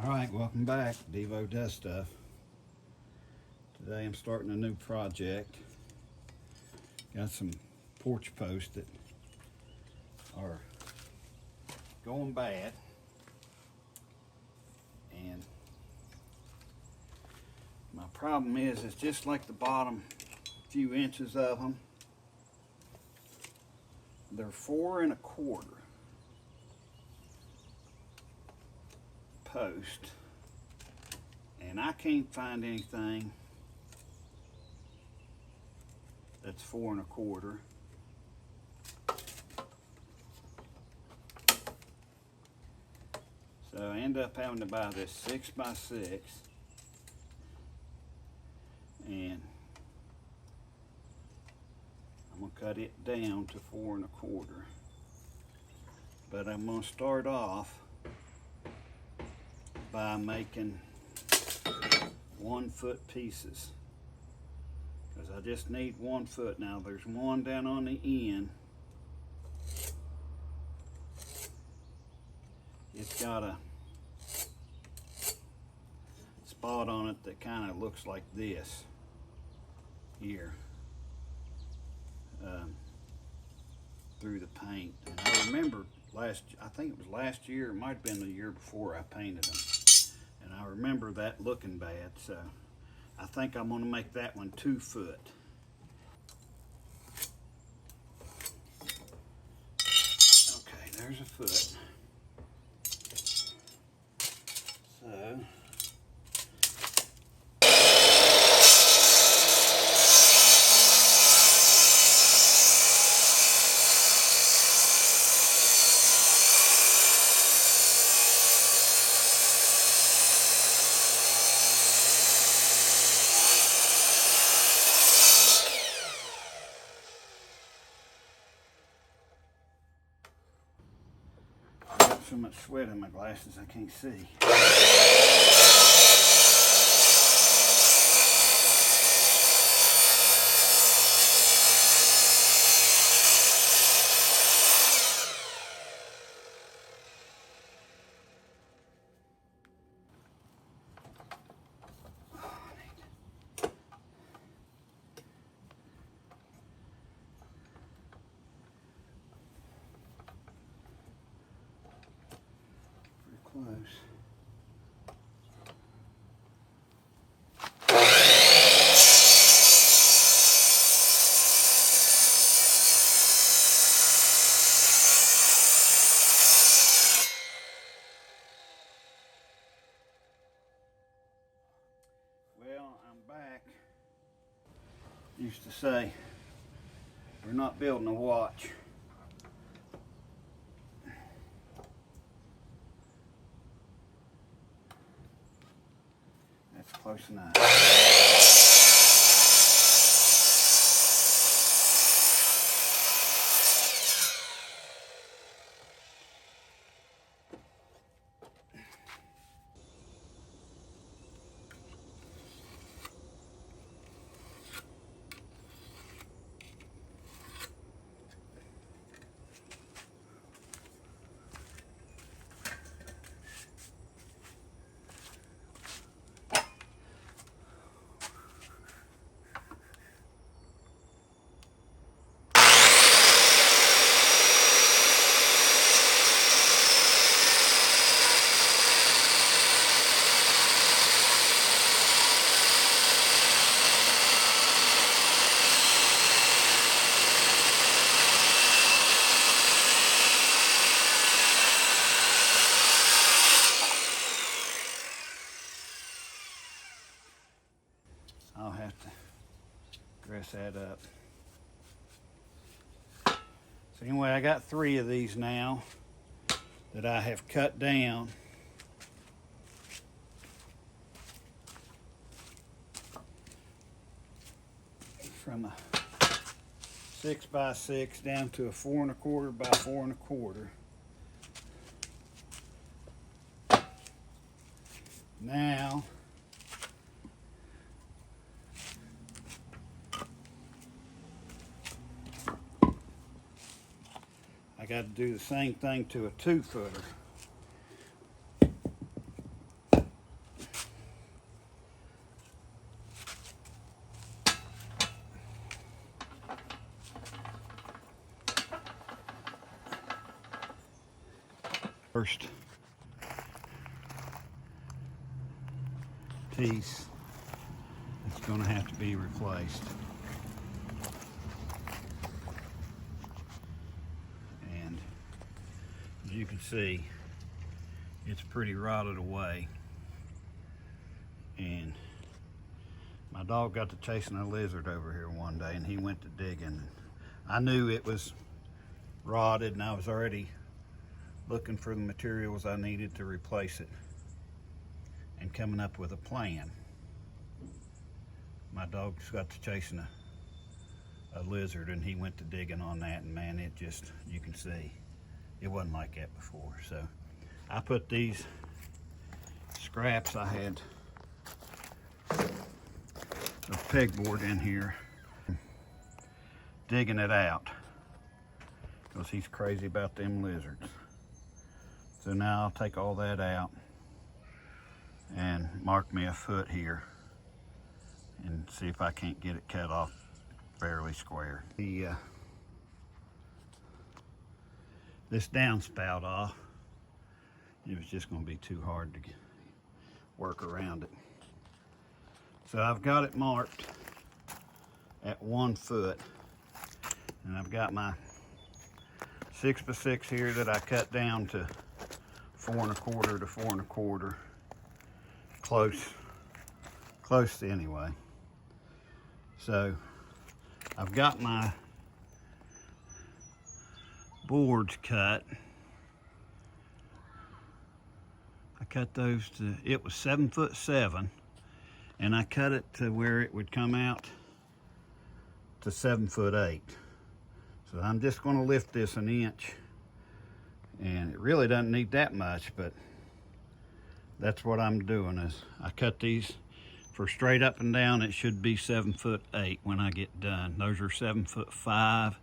Alright, welcome back. Devo Does Stuff. Today I'm starting a new project. Got some porch posts that are going bad. And my problem is it's just like the bottom few inches of them. They're 4 1/4 post, and I can't find anything that's 4 1/4. So I end up having to buy this 6x6, and I'm gonna cut it down to 4 1/4. But I'm gonna start off by making 1 foot pieces, because I just need 1 foot. Now there's one down on the end. It's got a spot on it that kind of looks like this here, through the paint. And I remember I think it was last year, it might have been the year before, I painted them. And I remember that looking bad, so I think I'm gonna make that one 2 foot. Okay, there's a foot. So so much sweat in my glasses I can't see. Close. Well, I'm back. Used to say, we're not building a watch. That's close enough. I'll have to dress that up. So anyway, I got 3 of these now that I have cut down. From a 6x6 down to a 4 1/4 by 4 1/4. Now I got to do the same thing to a 2 footer. First piece is going to have to be replaced. And as you can see, it's pretty rotted away. And my dog got to chasing a lizard over here one day, and he went to digging. I knew it was rotted, and I was already looking for the materials I needed to replace it and coming up with a plan. My dog's got to chasing a lizard, and he went to digging on that, and man, it just, you can see, it wasn't like that before. So I put these scraps I had of pegboard in here, digging it out, because he's crazy about them lizards. So now I'll take all that out and mark me a foot here and see if I can't get it cut off fairly square. This downspout off, it was just going to be too hard to work around it. So I've got it marked at 1 foot, and I've got my 6x6 here that I cut down to 4 1/4 to 4 1/4, close anyway. So I've got my boards cut. I cut those to, it was 7'7", and I cut it to where it would come out to 7'8". So I'm just going to lift this an inch, and it really doesn't need that much, but that's what I'm doing. Is I cut these for straight up and down. It should be 7'8" when I get done. Those are 7'5".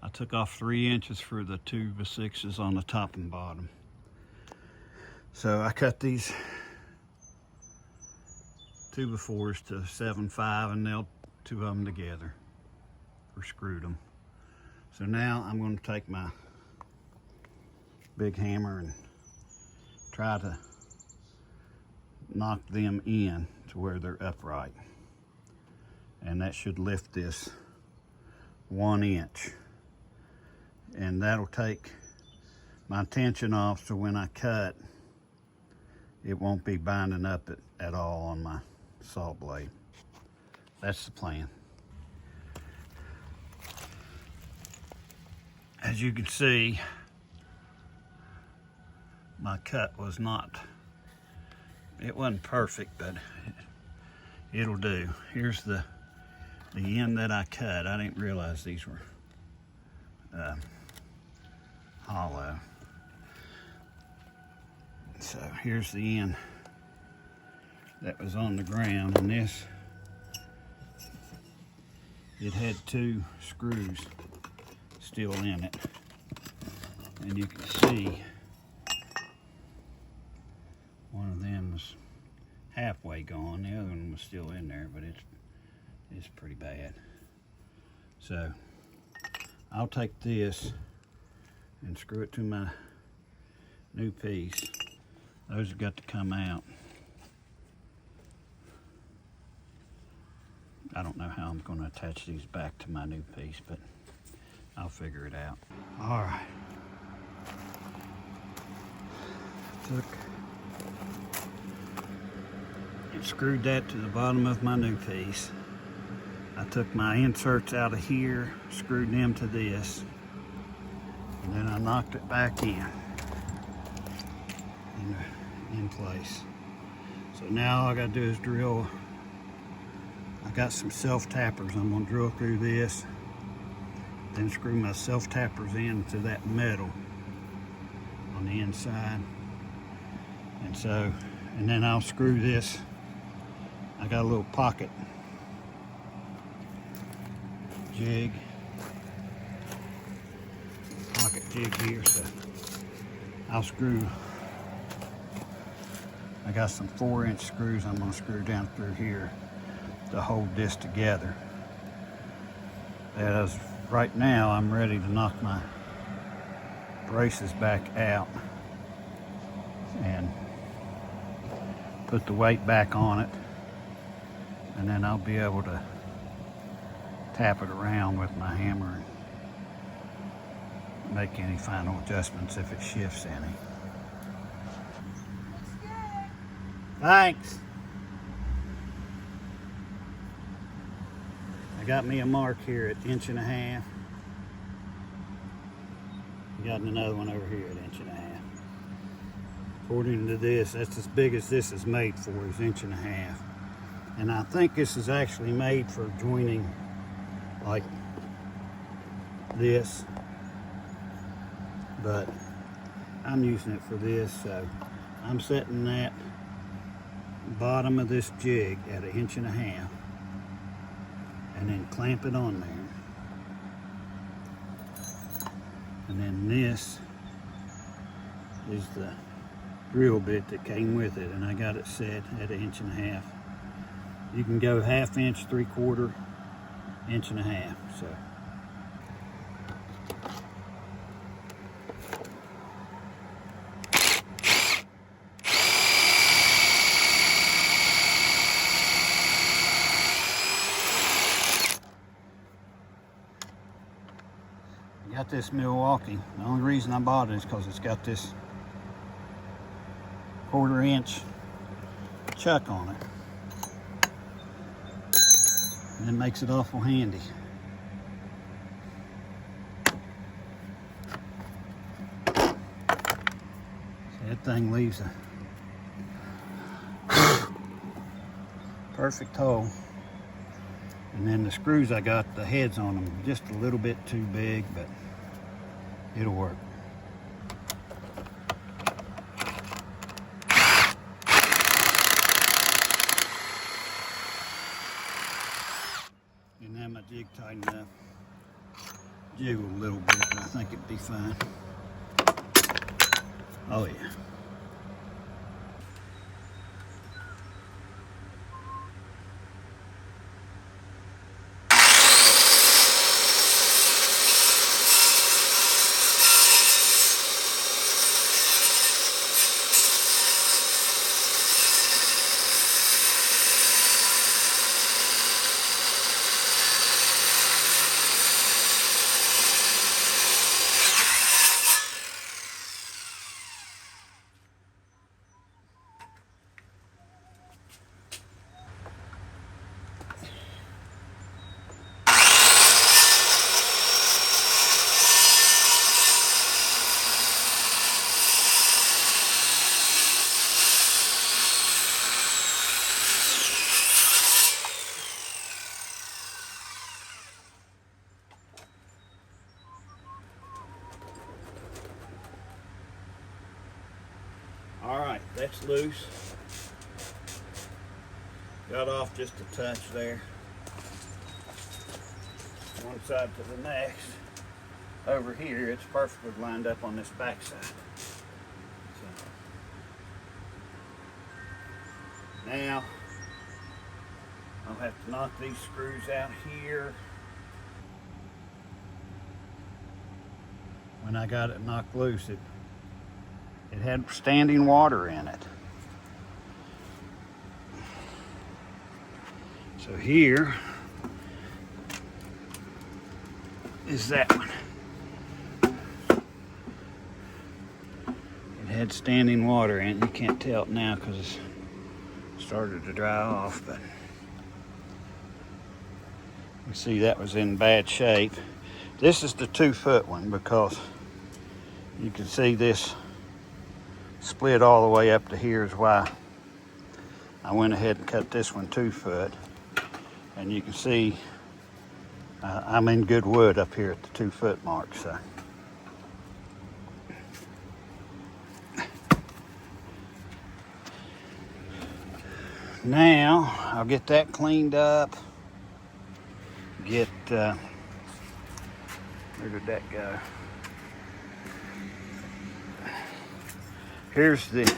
I took off 3 inches for the 2x6s on the top and bottom. So I cut these 2x4s to 7'5" and nailed 2 of them together, or screwed them. So now I'm going to take my big hammer and try to knock them in to where they're upright. And that should lift this 1 inch. And that'll take my tension off, so when I cut, it won't be binding up at all on my saw blade. That's the plan. As you can see, my cut was not, it wasn't perfect, but it'll do. Here's the end that I cut. I didn't realize these were hollow. So here's the end that was on the ground, and this, it had 2 screws still in it, and you can see one of them was halfway gone, the other one was still in there, but it's pretty bad. So I'll take this and screw it to my new piece. Those have got to come out. I don't know how I'm going to attach these back to my new piece, but I'll figure it out. All right. Screwed that to the bottom of my new piece. I took my inserts out of here, screwed them to this, and then I knocked it back in place. So now all I gotta do is drill. I got some self-tappers. I'm gonna drill through this, then screw my self-tappers into that metal on the inside. And then I'll screw this. I got a little pocket jig here, so I'll screw. I got some 4-inch screws I'm going to screw down through here to hold this together. As right now, I'm ready to knock my braces back out put the weight back on it, and then I'll be able to tap it around with my hammer and make any final adjustments if it shifts any. Thanks. I got me a mark here at 1.5 inches. Got another one over here at 1.5 inches. According to this, that's as big as this is made for, is 1.5 inches. And I think this is actually made for joining like this, but I'm using it for this, so I'm setting that bottom of this jig at 1.5 inches, and then clamp it on there. And then this is the drill bit that came with it, and I got it set at 1.5 inches. You can go 1/2 inch, 3/4, 1.5 inches. So I got this Milwaukee. The only reason I bought it is because it's got this 1/4 inch chuck on it. And it makes it awful handy. So that thing leaves a perfect hole. And then the screws, I got the heads on them just a little bit too big, but it'll work. And now my jig tightened up. Jiggle a little bit, but I think it'd be fine. Oh yeah. All right, that's loose. Got off just a touch there. One side to the next. Over here, it's perfectly lined up on this back side. So, now, I'll have to knock these screws out here. When I got it knocked loose, it had standing water in it. So here is that one. It had standing water in it. You can't tell it now because it's started to dry off, but you see that was in bad shape. This is the 2-foot one because you can see this split all the way up to here is why I went ahead and cut this one 2-foot. And you can see I'm in good wood up here at the 2-foot mark. So now I'll get that cleaned up. Get where did that go? Here's the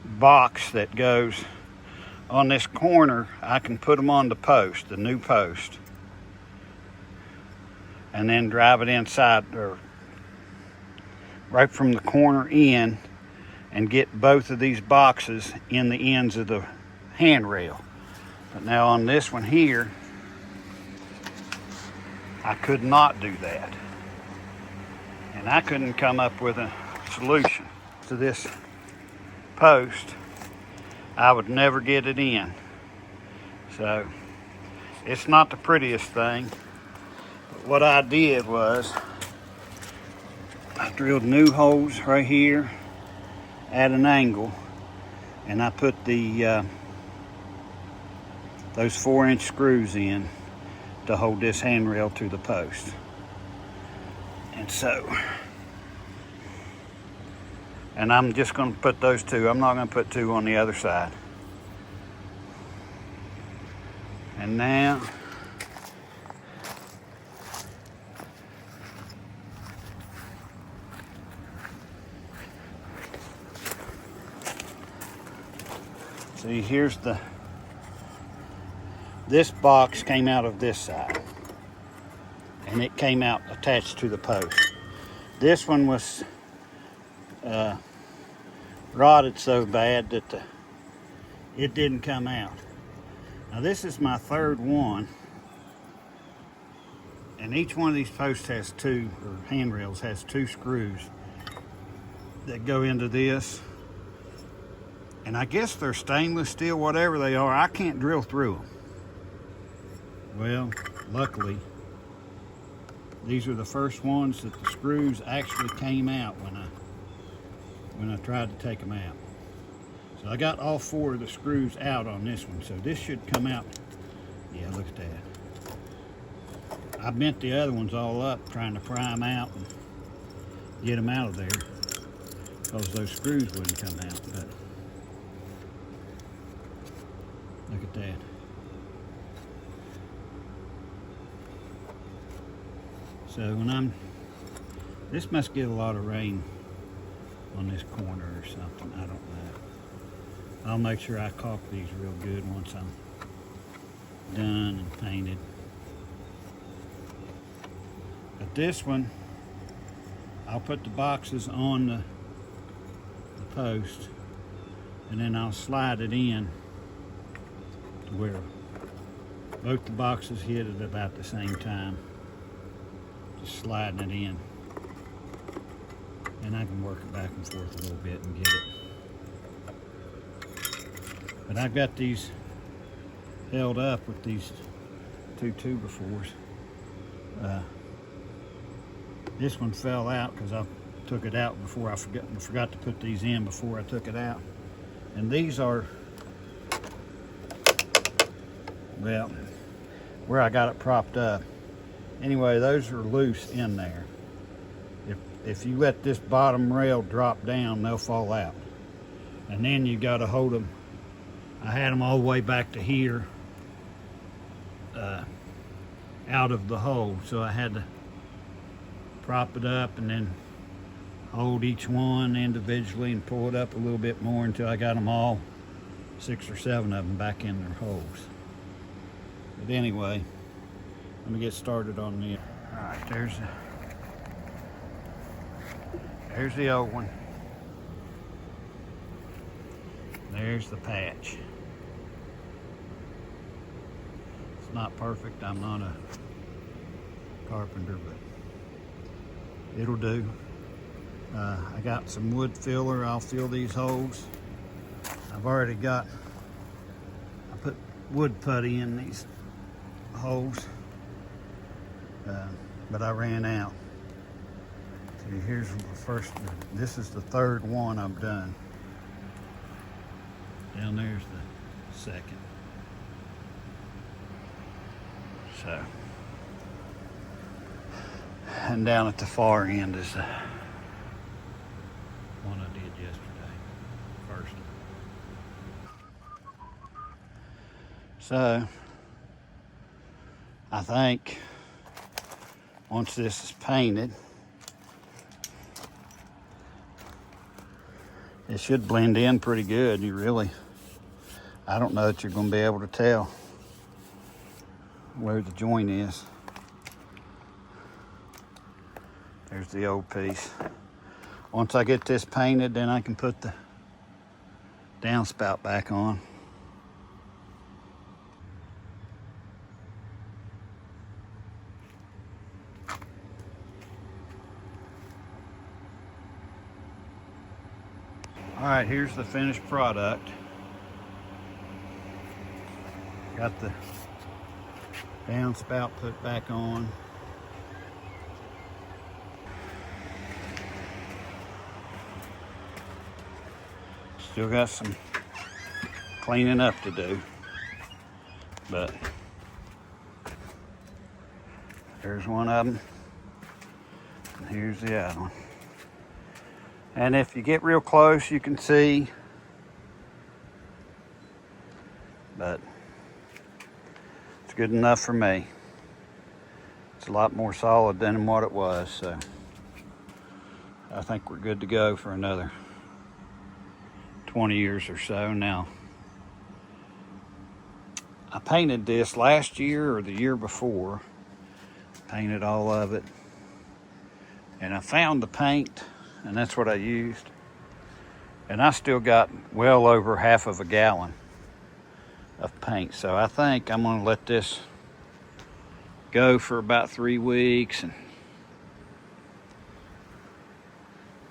box that goes on this corner. I can put them on the post, the new post, and then drive it inside, or right from the corner in, and get both of these boxes in the ends of the handrail. But now on this one here, I could not do that. And I couldn't come up with a solution to this post. I would never get it in. So it's not the prettiest thing. But what I did was I drilled new holes right here at an angle, and I put the those 4-inch screws in to hold this handrail to the post. And so, and I'm just going to put those two. I'm not going to put two on the other side. And now, see, here's this box came out of this side, and it came out attached to the post. This one was rotted so bad that it didn't come out. Now this is my third one, and each one of these posts has two, or handrails has two screws that go into this. And I guess they're stainless steel, whatever they are. I can't drill through them. Well, luckily, these were the first ones that the screws actually came out when I tried to take them out. So I got all 4 of the screws out on this one. So this should come out. Yeah, look at that. I bent the other ones all up trying to pry them out and get them out of there, because those screws wouldn't come out. But look at that. So when this must get a lot of rain on this corner or something, I don't know. I'll make sure I caulk these real good once I'm done and painted. But this one, I'll put the boxes on the post, and then I'll slide it in to where both the boxes hit at about the same time. Just sliding it in, and I can work it back and forth a little bit and get it. But I've got these held up with these 2 2x4s. This one fell out because I took it out before I forgot to put these in before I took it out. And these are, well, where I got it propped up. Anyway, those are loose in there. If you let this bottom rail drop down, they'll fall out. And then you got to hold them. I had them all the way back to here, out of the hole. So I had to prop it up and then hold each one individually and pull it up a little bit more until I got them all, 6 or 7 of them, back in their holes. But anyway, let me get started on this. All right, there's the old one. There's the patch. It's not perfect. I'm not a carpenter, but it'll do. I got some wood filler. I'll fill these holes. I've already I put wood putty in these holes. But I ran out. See, here's the first, this is the third one I've done. Down there's the second. So, and down at the far end is the one I did yesterday, first. So, I think once this is painted, it should blend in pretty good. I don't know that you're going to be able to tell where the joint is. There's the old piece. Once I get this painted, then I can put the downspout back on. All right, here's the finished product. Got the downspout put back on. Still got some cleaning up to do, but there's one of them, and here's the other one. And if you get real close, you can see, but it's good enough for me. It's a lot more solid than what it was, so I think we're good to go for another 20 years or so now. I painted this last year or the year before, painted all of it, and I found the paint, and that's what I used, and I still got well over half of a gallon of paint. So I think I'm going to let this go for about 3 weeks,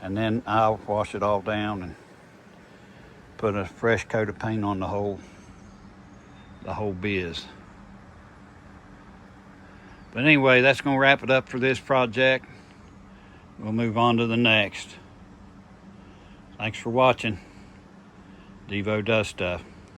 and then I'll wash it all down and put a fresh coat of paint on the whole biz. But anyway, that's going to wrap it up for this project. We'll move on to the next. Thanks for watching. Devo Does Stuff.